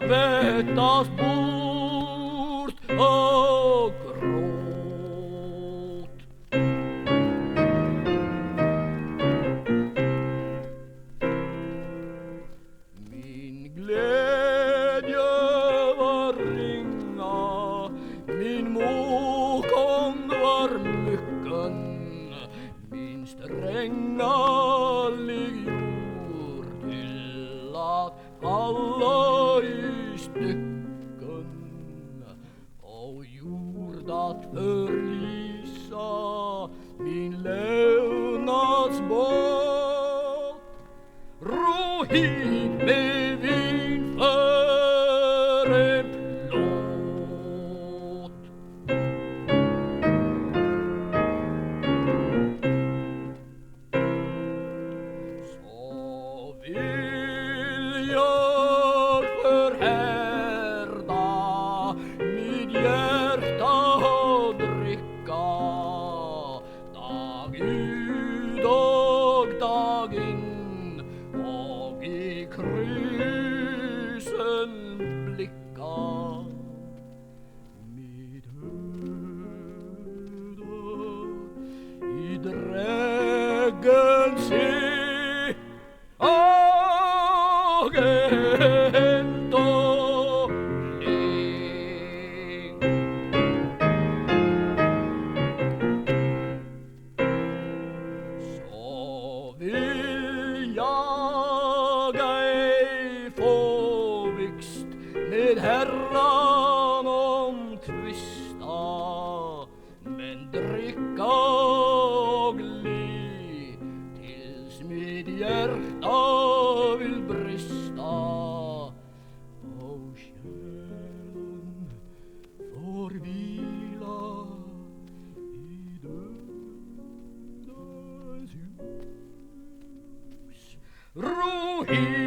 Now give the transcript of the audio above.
tvättas bort och gråt. Min glädje var ringa, min motgång var mycken, min stränga liggjord till att falla i stycken och jord att förlisa min levnadsbåt. Ro hit med vin för en plåt. Så vill jag förhärda mitt hjärta och dricka dag ut och dag in och i krysen blicka mitt öde i dräggen se och ändå le. Så vill jag ej få vixt med herran omtvista, men dricka och le tills mitt hjärta vill brista och själen får vila i dödens hus. Ro hit